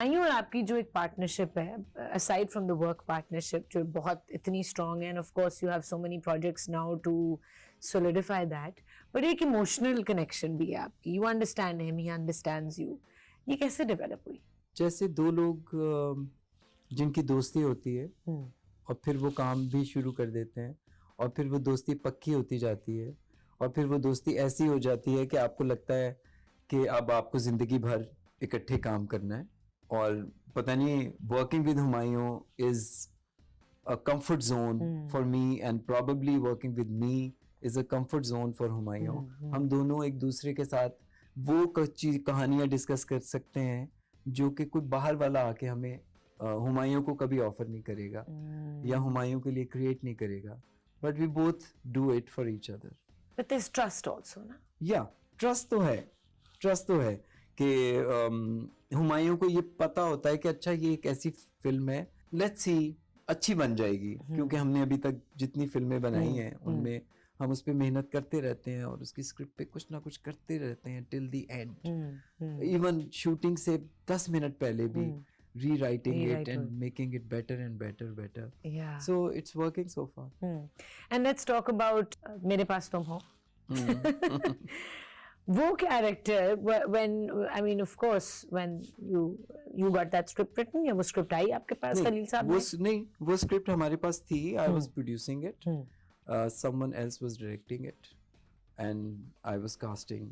हुमायूं और आपकी जो एक पार्टनरशिप है, aside from the work partnership जो बहुत इतनी स्ट्रांग है, and of course you have so many projects now to solidify that, but एक इमोशनल कनेक्शन भी है आपकी. You understand him, he understands you. ये कैसे डेवलप हुई? जैसे दो लोग जिनकी दोस्ती होती है और फिर वो काम भी शुरू कर देते हैं और फिर वो दोस्ती पक्की होती जाती है और फिर वो दोस्ती ऐसी हो जाती है कि आपको लगता है कि अब आपको जिंदगी भर इकट्ठे काम करना है. और पता नहीं, working with Humayun is a comfort zone for me and probably working with me is a comfort zone for Humayun. हम दोनों एक दूसरे के साथ वो कहानियां डिस्कस कर सकते हैं जो कि कोई बाहर वाला आके हमें हुमायूं को कभी ऑफर नहीं करेगा या हुमायूं के लिए क्रिएट नहीं करेगा. But we both do it for each other. But there is trust also ना. या ट्रस्ट तो है कि हुमायूं को ये पता होता है कि अच्छा ये एक ऐसी फिल्म है, लेट्स सी अच्छी बन जाएगी. क्योंकि हमने अभी तक जितनी फिल्में बनाई हैं उनमें हम उस पर मेहनत करते रहते हैं और उसकी स्क्रिप्ट पे कुछ ना कुछ करते रहते हैं till the end. Even shooting से 10 मिनट पहले भी rewriting it and making it better and better. Yeah. So it's working so far. And let's talk about मेरे पास तुम हो. वो character, when I mean of course when you got that script written, या वो script आई आपके पास खलील साहब? वो script हमारे पास थी. I was producing it. Someone else was directing it and I was casting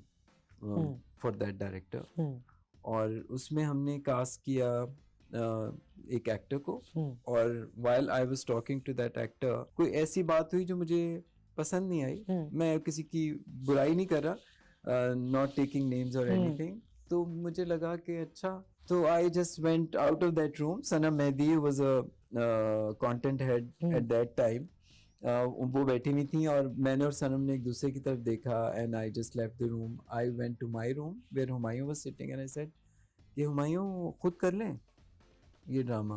for that director. और उसमें हमने कास्ट किया एक एक्टर को. और while I was talking to that actor, कोई ऐसी बात हुई जो मुझे पसंद नहीं आई. मैं किसी की बुराई नहीं कर रहा, not taking names or anything. तो मुझे लगा कि अच्छा, तो I just went out of that room. Sanam Mehdi was a content head at that time. वो बैठी हुई थी और मैंने और सनम ने एक दूसरे की तरफ देखा and I just left the room. I went to my room where Humayun was sitting and I said कि हुमायूं खुद कर लें ये ड्रामा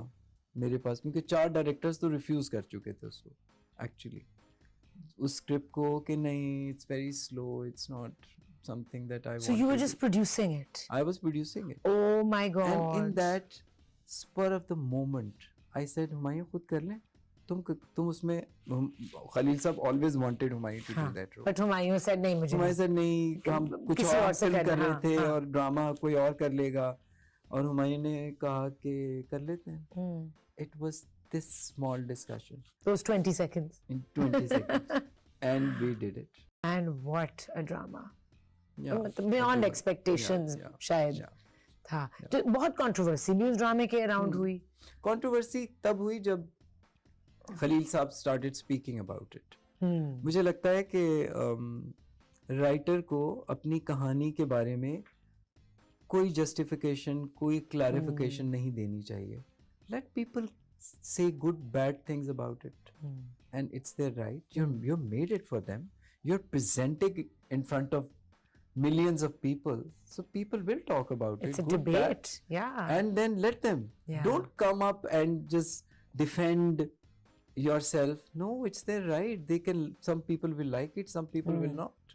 मेरे पास, क्योंकि 4 डायरेक्टर्स तो रिफ्यूज कर चुके थे उसको एक्चुअली, उस स्क्रिप्ट को, कि नहीं it's very slow, it's not something that I want. So you were just producing it? I was producing it. Oh my God. And in that spur of the moment I said Humayun खुद कर लें तुम उसमें. खलील साहब always wanted Humayun to do that role. But Humayun said नहीं, मुझे Humayun said नहीं, हम कुछ और फिल्म कर रहे थे और ड्रामा कोई और कर लेगा. और हुमायूं ने कहा कि कर लेते हैं. It was this small discussion. Those 20 seconds. In 20 seconds. And we did it. And what a drama. Yeah. Beyond expectations शायद था. तो बहुत कंट्रोवर्सी भी उस ड्रामे के अराउंड हुई. कंट्रोवर्सी तब हुई जब खलील साहब started speaking about it. मुझे लगता है कि राइटर को अपनी कहानी के बारे में कोई जस्टिफिकेशन, कोई क्लैरिफिकेशन नहीं देनी चाहिए. Let people say good bad things about it and it's there right. You made it for them, you are presenting in front of millions of people, so people will talk about it's it. It's a debate, yeah. And then let them. Don't come up and just defend yourself. No, it's their right. They can. Some people will like it, some people will not.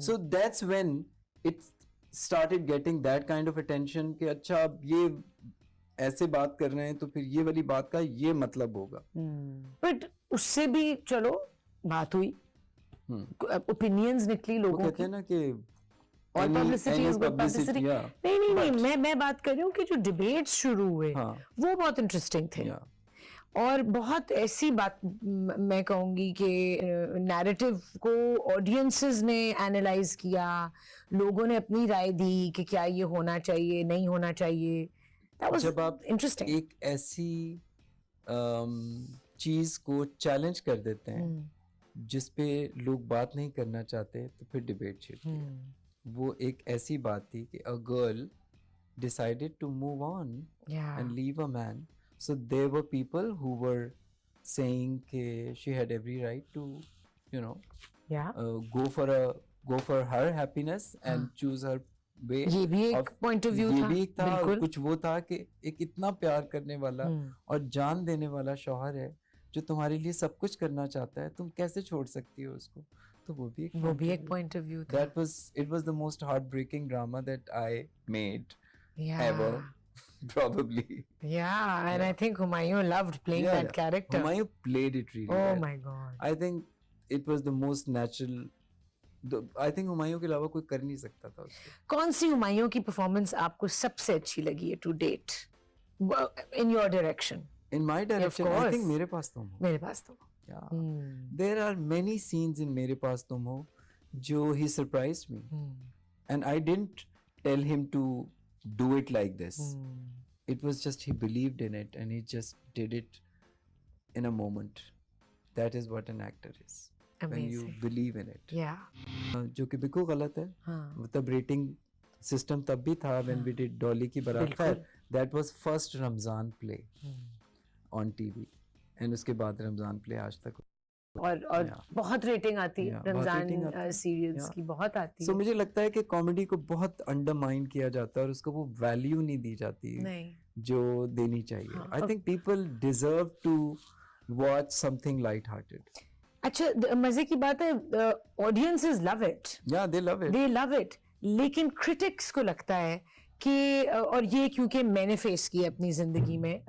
So that's when it started getting that kind of attention कि अच्छा अब ये ऐसे बात कर रहे हैं तो फिर ये वाली बात का ये मतलब होगा. But उससे भी चलो बात हुई, ओपिनियंस निकली लोगों की. कहते हैं ना कि और पब्लिसिटी इज गुड पब्लिसिटी. नहीं, मैं बात कर रही हूँ कि जो डिबेट्स शुरू हुए वो बहुत इंटरेस्टिंग थे. और बहुत ऐसी बात मैं कहूँगी कि नैरेटिव को ऑडियंसेस ने एनालाइज किया, लोगों ने अपनी राय दी कि क्या ये होना चाहिए, नहीं होना चाहिए. जब आप एक ऐसी चीज को चैलेंज कर देते हैं जिस पे लोग बात नहीं करना चाहते तो फिर डिबेट छिड़ती है. वो एक ऐसी बात थी कि a girl decided to move on and leave a man. So there were people who were saying that she had every right to, go for her happiness and choose her way. ये भी एक point of view था. ये भी एक था. और कुछ वो था कि एक इतना प्यार करने वाला और जान देने वाला शौहर है जो तुम्हारे लिए सब कुछ करना चाहता है, तुम कैसे छोड़ सकती हो उसको. तो वो भी एक point of view था. It was the most heartbreaking drama that I made ever. Probably. Yeah, and I think Humayun loved playing that character. Humayun played it really well. Oh my God. I think it was the most natural. I think Humayun के अलावा कोई कर नहीं सकता था उसको. कौन सी हुमायूं की परफॉर्मेंस आपको सबसे अच्छी लगी है to date? In your direction? In my direction, I think मेरे पास तुम हो. मेरे पास तुम हो. Yeah. There are many scenes in मेरे पास तुम हो जो he surprised me. And I didn't tell him to do it like this. It was just he believed in it and he just did it in a moment. That is what an actor is. Amazing. When you believe in it. Yeah. जो कि बिल्कुल गलत है. मतलब rating system तब भी था when we did Dolly की बारात. खैर that was first Ramzan play on TV and उसके बाद रमजान play आज तक. और बहुत रेटिंग आती है रमजान सीरियल्स की, बहुत आती है. So मुझे लगता है कि कॉमेडी को बहुत अंडरमाइन किया जाता है और उसको वो वैल्यू नहीं दी जाती जो देनी चाहिए. I think people deserve to watch something light-hearted. अच्छा, मजे की बात है, audiences love it. Yeah, they love it. They love it. लेकिन क्रिटिक्स को लगता है कि, और ये क्योंकि मैंने फेस किया अपनी जिंदगी में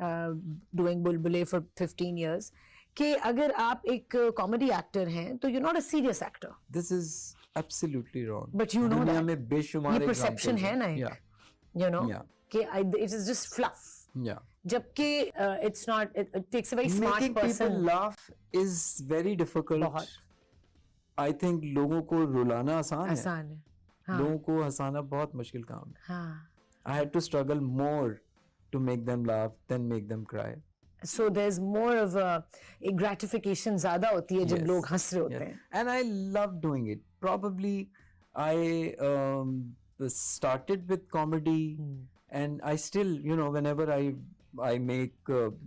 डूइंग बुलबुले फॉर 15 years, कि अगर आप एक कॉमेडी एक्टर हैं तो you not a serious actor. This is absolutely wrong. But you know दुनिया that में बेशुमार ये परसेप्शन है ना, you know, कि it is just fluff. Yeah. जबकि it's not, it takes a very smart Making person. people laugh is very difficult. बहुत. I think लोगों को रुलाना आसान है. हाँ. लोगों को हंसाना बहुत मुश्किल काम है. हाँ. I had to struggle more to make them laugh than make them cry. So there's more of a gratification ज़्यादा होती है जब लोग हंस रहे होते हैं. And I love doing it. Probably I started with comedy and I still, you know, whenever I make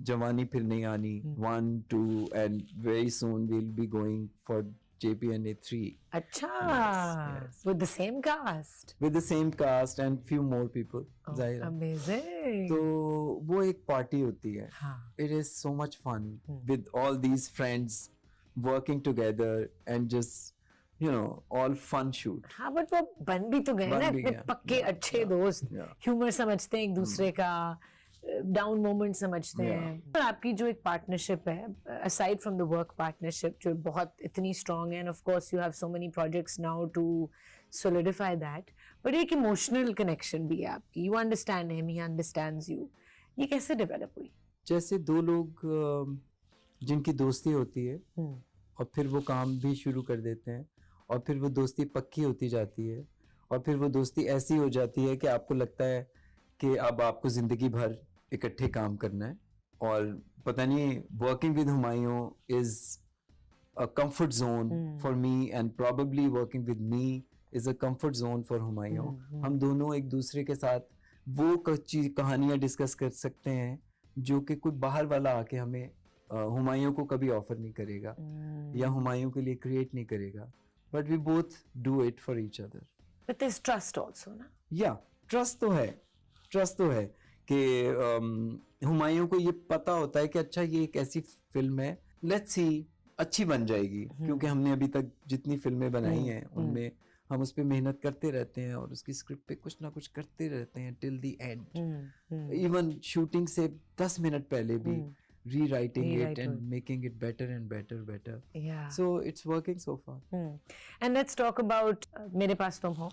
Jawani Phir Nahi Aani 1, 2 and very soon we'll be going for JPNA 3. अच्छा, yes. with the same cast. With the same cast and few more people. Oh, Zahira. Amazing. तो वो एक party होती है. हाँ. It is so much fun with all these friends working together and just, you know, all fun shoot. हाँ, but वो बन भी तो गए ना, इतने पक्के अच्छे दोस्त. ह्यूमर समझते हैं एक दूसरे का, डाउन मोमेंट समझते हैं. और आपकी जो एक पार्टनरशिप है, aside from the work partnership जो बहुत इतनी स्ट्रॉन्ग है, and of course you have so many projects now to solidify that, but एक इमोशनल कनेक्शन भी है आपकी. You understand him, he understands you. ये कैसे डेवलप हुई? जैसे दो लोग जिनकी दोस्ती होती है और फिर वो काम भी शुरू कर देते हैं और फिर वो दोस्ती पक्की होती जाती है और फिर वो दोस्ती ऐसी हो जाती है कि आपको लगता है कि अब आपको ज़िंदगी भर इकट्ठे काम करना है. और पता नहीं, working with Humayun is a comfort zone for me and probably working with me is a comfort zone for Humayun. हम दोनों एक दूसरे के साथ वो कहानियाँ डिस्कस कर सकते हैं जो कि कोई बाहर वाला आके हमें हुमायूं को कभी ऑफर नहीं करेगा या हुमायूं के लिए क्रिएट नहीं करेगा. But we both do it for each other. But there is trust also ना. या ट्रस्ट तो है कि हुमायूं को ये पता होता है कि अच्छा ये एक ऐसी फिल्म है, लेट्स सी अच्छी बन जाएगी, क्योंकि हमने अभी तक जितनी फिल्में बनाई हैं उनमें हम उस पर मेहनत करते रहते हैं और उसकी स्क्रिप्ट पे कुछ ना कुछ करते रहते हैं till the end. Even shooting से 10 मिनट पहले भी rewriting it and making it better and better. Yeah. So it's working so far. And let's talk about Mere Paas Tum Ho.